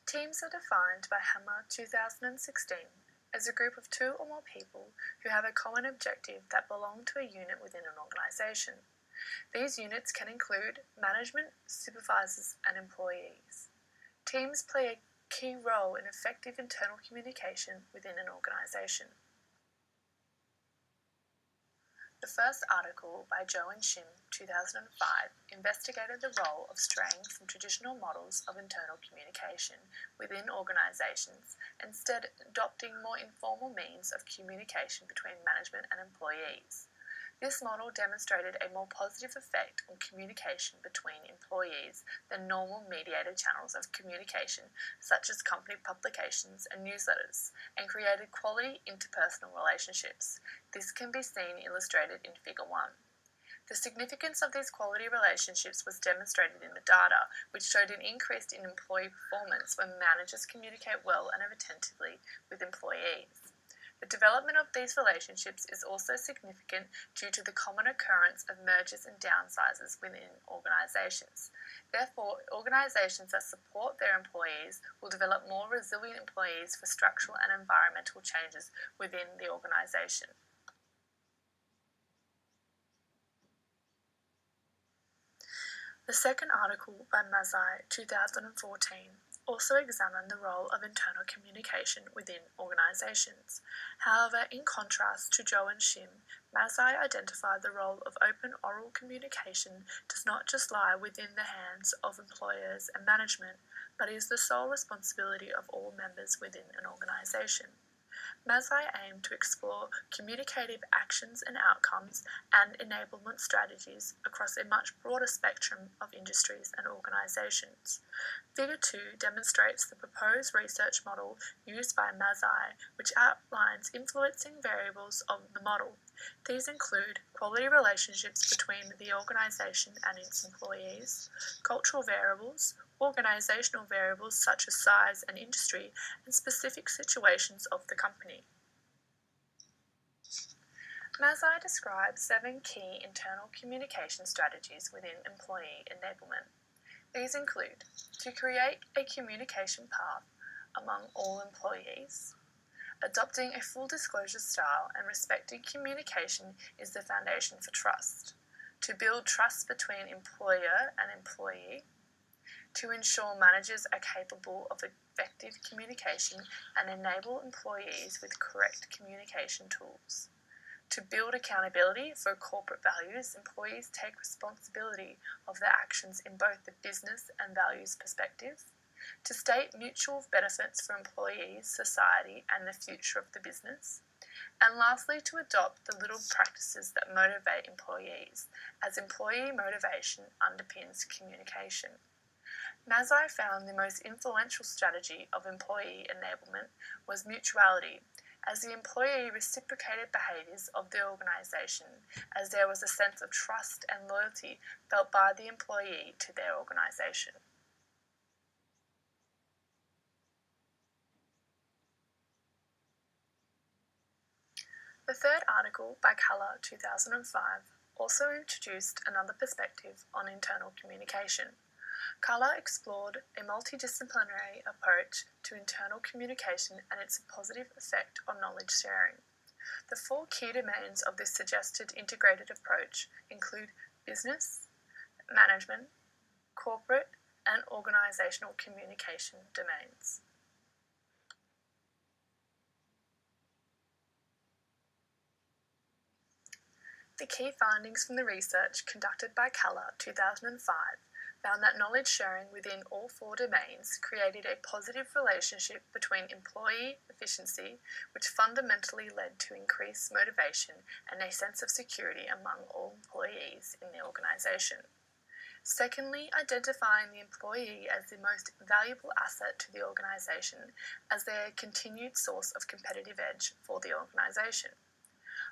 Teams are defined by Hammer 2016 as a group of two or more people who have a common objective that belong to a unit within an organisation. These units can include management, supervisors and employees. Teams play a key role in effective internal communication within an organisation. The first article by Joe and Shim, 2005, investigated the role of straying from traditional models of internal communication within organisations, instead adopting more informal means of communication between management and employees. This model demonstrated a more positive effect on communication between employees than normal mediated channels of communication, such as company publications and newsletters, and created quality interpersonal relationships. This can be seen illustrated in Figure 1. The significance of these quality relationships was demonstrated in the data, which showed an increase in employee performance when managers communicate well and attentively with employees. The development of these relationships is also significant due to the common occurrence of mergers and downsizes within organisations. Therefore, organisations that support their employees will develop more resilient employees for structural and environmental changes within the organisation. The second article by Mazai, 2014, also examined the role of internal communication within organisations. However, in contrast to Joe and Shim, Mazai identified the role of open oral communication does not just lie within the hands of employers and management, but is the sole responsibility of all members within an organisation. Mazai aimed to explore communicative actions and outcomes and enablement strategies across a much broader spectrum of industries and organisations. Figure 2 demonstrates the proposed research model used by Mazai, which outlines influencing variables of the model. These include quality relationships between the organisation and its employees, cultural variables, organisational variables such as size and industry, and specific situations of the company. Mazai describes 7 key internal communication strategies within employee enablement. These include to create a communication path among all employees. Adopting a full disclosure style and respecting communication is the foundation for trust. To build trust between employer and employee. To ensure managers are capable of effective communication and enable employees with correct communication tools. To build accountability for corporate values, employees take responsibility of their actions in both the business and values perspectives. To state mutual benefits for employees, society, and the future of the business. And lastly, to adopt the little practices that motivate employees, as employee motivation underpins communication. Mazai found the most influential strategy of employee enablement was mutuality, as the employee reciprocated behaviours of the organisation, as there was a sense of trust and loyalty felt by the employee to their organisation. The third article by Keller, 2005, also introduced another perspective on internal communication. Keller explored a multidisciplinary approach to internal communication and its positive effect on knowledge sharing. The 4 key domains of this suggested integrated approach include business, management, corporate, and organisational communication domains. The key findings from the research conducted by Keller, 2005, found that knowledge sharing within all 4 domains created a positive relationship between employee efficiency, which fundamentally led to increased motivation and a sense of security among all employees in the organisation. Secondly, identifying the employee as the most valuable asset to the organisation as their continued source of competitive edge for the organisation.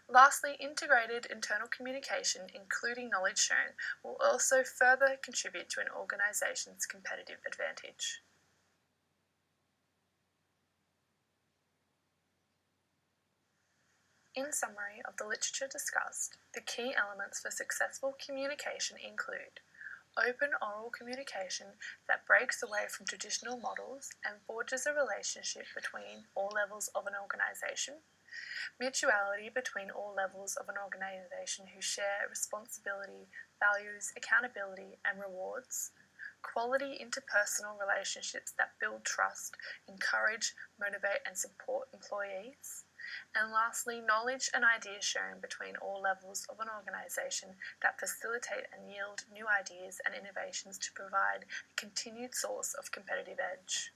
Lastly, integrated internal communication, including knowledge sharing, will also further contribute to an organisation's competitive advantage. In summary of the literature discussed, the key elements for successful communication include open oral communication that breaks away from traditional models and forges a relationship between all levels of an organisation. Mutuality between all levels of an organisation who share responsibility, values, accountability, and rewards. Quality interpersonal relationships that build trust, encourage, motivate, and support employees. And lastly, knowledge and ideas sharing between all levels of an organisation that facilitate and yield new ideas and innovations to provide a continued source of competitive edge.